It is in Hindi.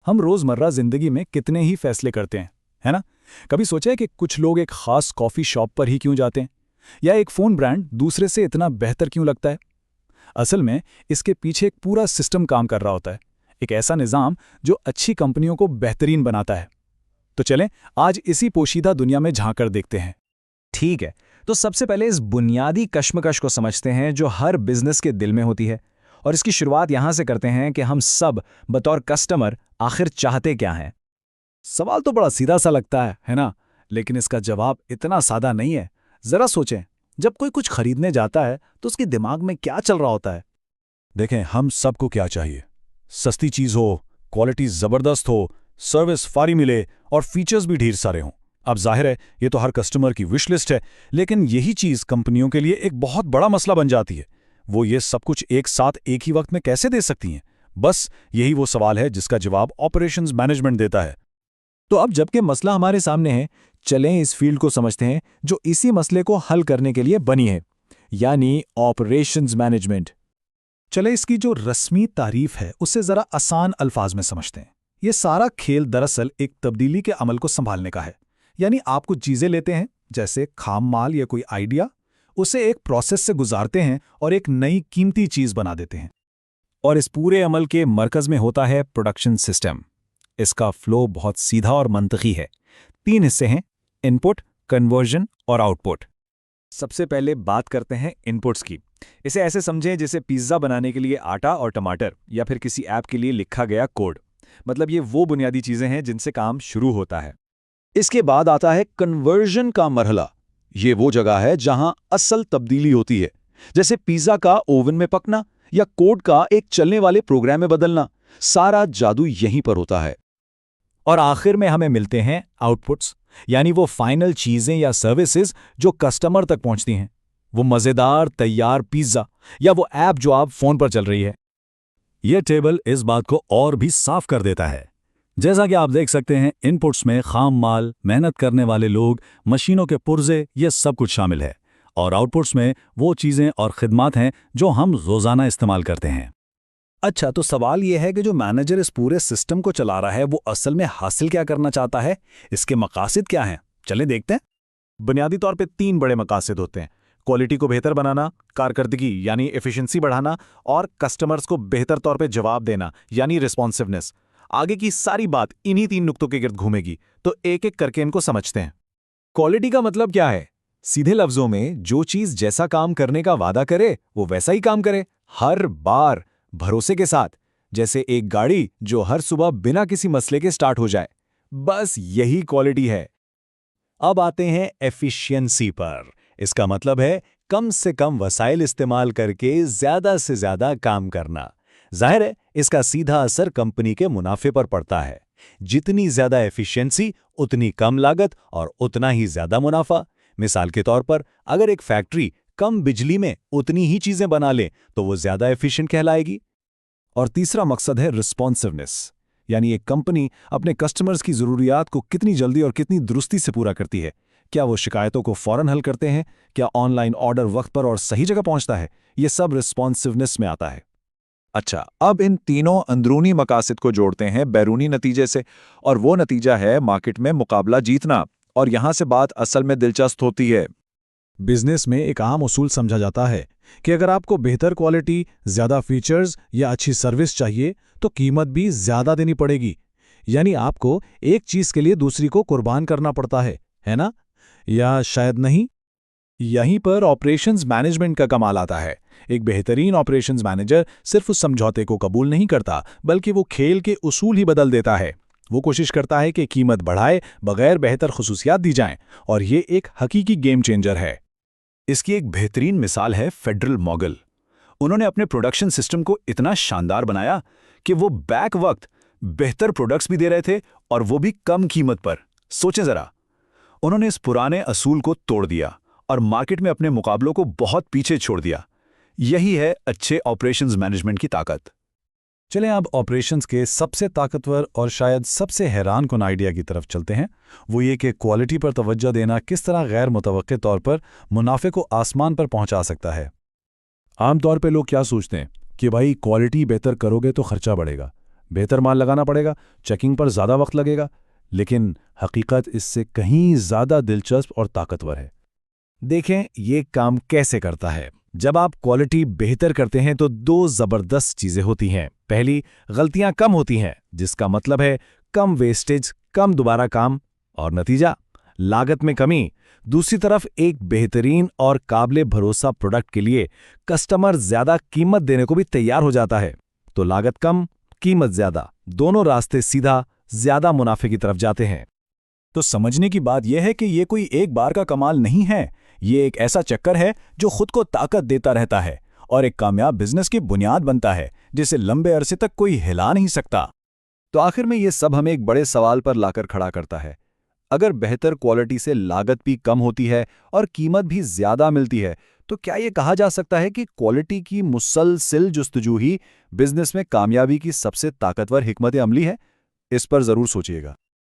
हम रोज़मर्रा ज़िंदगी में कितने ही फैसले करते हैं, है ना? कभी सोचा है कि कुछ लोग एक ख़ास कॉफ़ी शॉप पर ही क्यों जाते हैं? या एक फ़ोन ब्रांड दूसरे से इतना बेहतर क्यों लगता है? असल में इसके पीछे एक पूरा सिस्टम काम कर रहा होता है, एक ऐसा निज़ाम जो अच्छी कंपनियों को बेहतरीन बनाता है। तो चलें आज इसी पोशीदा दुनिया में झांक कर देखते हैं। ठीक है, तो सबसे पहले इस बुनियादी कश्मकश को समझते हैं जो हर बिजनेस के दिल में होती है। और इसकी शुरुआत यहां से करते हैं कि हम सब बतौर कस्टमर आखिर चाहते क्या हैं। सवाल तो बड़ा सीधा सा लगता है ना? लेकिन इसका जवाब इतना सादा नहीं है। ज़रा सोचें, जब कोई कुछ खरीदने जाता है तो उसके दिमाग में क्या चल रहा होता है? देखें, हम सबको क्या चाहिए? सस्ती चीज़ हो, क्वालिटी ज़बरदस्त हो, सर्विस फारी मिले और फीचर्स भी ढेर सारे हों। अब जाहिर है ये तो हर कस्टमर की विश लिस्ट है, लेकिन यही चीज़ कंपनियों के लिए एक बहुत बड़ा मसला बन जाती है। वो ये सब कुछ एक साथ एक ही वक्त में कैसे दे सकती हैं? बस यही वो सवाल है जिसका जवाब ऑपरेशंस मैनेजमेंट देता है। तो अब जबकि मसला हमारे सामने है, चलें इस फील्ड को समझते हैं जो इसी मसले को हल करने के लिए बनी है, यानी ऑपरेशंस मैनेजमेंट। चले इसकी जो रस्मी तारीफ है उससे ज़रा आसान अल्फाज में समझते हैं। ये सारा खेल दरअसल एक तब्दीली के अमल को संभालने का है। यानी आप कुछ चीज़ें लेते हैं, जैसे खाम माल या कोई आइडिया, उसे एक प्रोसेस से गुजारते हैं और एक नई कीमती चीज़ बना देते हैं। और इस पूरे अमल के मरकज में होता है प्रोडक्शन सिस्टम। इसका फ्लो बहुत सीधा और मंतकी है। 3 हिस्से हैं: इनपुट, कन्वर्जन और आउटपुट। सबसे पहले बात करते हैं इनपुट्स की। इसे ऐसे समझें जैसे पिज्ज़ा बनाने के लिए आटा और टमाटर, या फिर किसी ऐप के लिए लिखा गया कोड। मतलब ये वो बुनियादी चीज़ें हैं जिनसे काम शुरू होता है। इसके बाद आता है कन्वर्जन का मरहला। ये वो जगह है जहां असल तब्दीली होती है, जैसे पिज्ज़ा का ओवन में पकना या कोड का एक चलने वाले प्रोग्राम में बदलना। सारा जादू यहीं पर होता है। और आखिर में हमें मिलते हैं आउटपुट्स, यानी वो फाइनल चीज़ें या सर्विसेज जो कस्टमर तक पहुंचती हैं। वो मज़ेदार तैयार पिज्ज़ा या वो ऐप जो आप फ़ोन पर चल रही है। यह टेबल इस बात को और भी साफ कर देता है। जैसा कि आप देख सकते हैं, इनपुट्स में खाम माल, मेहनत करने वाले लोग, मशीनों के पुर्जे, ये सब कुछ शामिल है। और आउटपुट्स में वो चीज़ें और खिदमात हैं जो हम रोज़ाना इस्तेमाल करते हैं। अच्छा, तो सवाल यह है कि जो मैनेजर इस पूरे सिस्टम को चला रहा है वो असल में हासिल क्या करना चाहता है? इसके मकासद क्या हैं? चलें देखते हैं। बुनियादी तौर पे 3 बड़े मकासद होते हैं: क्वालिटी को बेहतर बनाना, कारकर्दगी यानी एफिशिएंसी बढ़ाना, और कस्टमर्स को बेहतर तौर पे जवाब देना यानी रिस्पॉन्सिवनेस। आगे की सारी बात इन्हीं 3 नुक्तों के गिर्द घूमेगी, तो एक एक करके इनको समझते हैं। क्वालिटी का मतलब क्या है? सीधे लफ्जों में, जो चीज़ जैसा काम करने का वादा करे वो वैसा ही काम करे, हर बार भरोसे के साथ। जैसे एक गाड़ी जो हर सुबह बिना किसी मसले के स्टार्ट हो जाए। बस यही क्वालिटी है। अब आते हैं एफिशिएंसी पर। इसका मतलब है कम से कम वसाइल इस्तेमाल करके ज़्यादा से ज़्यादा काम करना। जाहिर है इसका सीधा असर कंपनी के मुनाफे पर पड़ता है। जितनी ज़्यादा एफिशिएंसी, उतनी कम लागत और उतना ही ज़्यादा मुनाफा। मिसाल के तौर पर, अगर एक फैक्ट्री कम बिजली में उतनी ही चीज़ें बना ले तो वो ज़्यादा एफिशिएंट कहलाएगी। और तीसरा मकसद है रिस्पॉन्सिवनेस, यानी एक कंपनी अपने कस्टमर्स की ज़रूरियात को कितनी जल्दी और कितनी दुरुस्ती से पूरा करती है। क्या वो शिकायतों को फ़ौरन हल करते हैं? क्या ऑनलाइन ऑर्डर वक्त पर और सही जगह पहुंचता है? ये सब रिस्पॉन्सिवनेस में आता है। अच्छा, अब इन तीनों अंदरूनी मकासद को जोड़ते हैं बैरूनी नतीजे से, और वो नतीजा है मार्केट में मुकाबला जीतना। और यहां से बात असल में दिलचस्प होती है। बिजनेस में एक आम उसूल समझा जाता है कि अगर आपको बेहतर क्वालिटी, ज़्यादा फीचर्स या अच्छी सर्विस चाहिए तो कीमत भी ज़्यादा देनी पड़ेगी। यानी आपको एक चीज़ के लिए दूसरी को कुर्बान करना पड़ता है ना? या शायद नहीं। यहीं पर ऑपरेशंस मैनेजमेंट का कमाल आता है। एक बेहतरीन ऑपरेशंस मैनेजर सिर्फ उस समझौते को कबूल नहीं करता, बल्कि वो खेल के उसूल ही बदल देता है। वो कोशिश करता है कि कीमत बढ़ाए बगैर बेहतर खुसूसियात दी जाएं, और ये एक हकीकी गेम चेंजर है। इसकी एक बेहतरीन मिसाल है फेडरल मोगल। उन्होंने अपने प्रोडक्शन सिस्टम को इतना शानदार बनाया कि वो बैक वक्त बेहतर प्रोडक्ट्स भी दे रहे थे, और वो भी कम कीमत पर। सोचें ज़रा, उन्होंने इस पुराने असूल को तोड़ दिया और मार्केट में अपने मुकाबलों को बहुत पीछे छोड़ दिया। यही है अच्छे ऑपरेशंस मैनेजमेंट की ताकत। चलें अब ऑपरेशंस के सबसे ताकतवर और शायद सबसे हैरानकुन आइडिया की तरफ चलते हैं। वो ये कि क्वालिटी पर तवज्जो देना किस तरह गैर मुतवक्के तौर पर मुनाफे को आसमान पर पहुंचा सकता है। आमतौर पे लोग क्या सोचते हैं कि भाई क्वालिटी बेहतर करोगे तो खर्चा बढ़ेगा। बेहतर माल लगाना पड़ेगा, चेकिंग पर ज़्यादा वक्त लगेगा, लेकिन हकीकत इससे कहीं ज़्यादा दिलचस्प और ताकतवर है। देखें ये काम कैसे करता है। जब आप क्वालिटी बेहतर करते हैं तो दो जबरदस्त चीजें होती हैं। पहली, गलतियां कम होती हैं, जिसका मतलब है कम वेस्टेज, कम दोबारा काम, और नतीजा लागत में कमी। दूसरी तरफ एक बेहतरीन और काबिले भरोसा प्रोडक्ट के लिए कस्टमर ज्यादा कीमत देने को भी तैयार हो जाता है। तो लागत कम, कीमत ज्यादा, दोनों रास्ते सीधा ज्यादा मुनाफे की तरफ जाते हैं। तो समझने की बात यह है कि ये कोई एक बार का कमाल नहीं है, ये एक ऐसा चक्कर है जो खुद को ताकत देता रहता है और एक कामयाब बिजनेस की बुनियाद बनता है, जिसे लंबे अरसे तक कोई हिला नहीं सकता। तो आखिर में ये सब हमें एक बड़े सवाल पर लाकर खड़ा करता है। अगर बेहतर क्वालिटी से लागत भी कम होती है और कीमत भी ज्यादा मिलती है, तो क्या ये कहा जा सकता है कि क्वालिटी की मुसलसिल जुस्तजू ही बिजनेस में कामयाबी की सबसे ताकतवर हिकमत अमली है? इस पर जरूर सोचिएगा।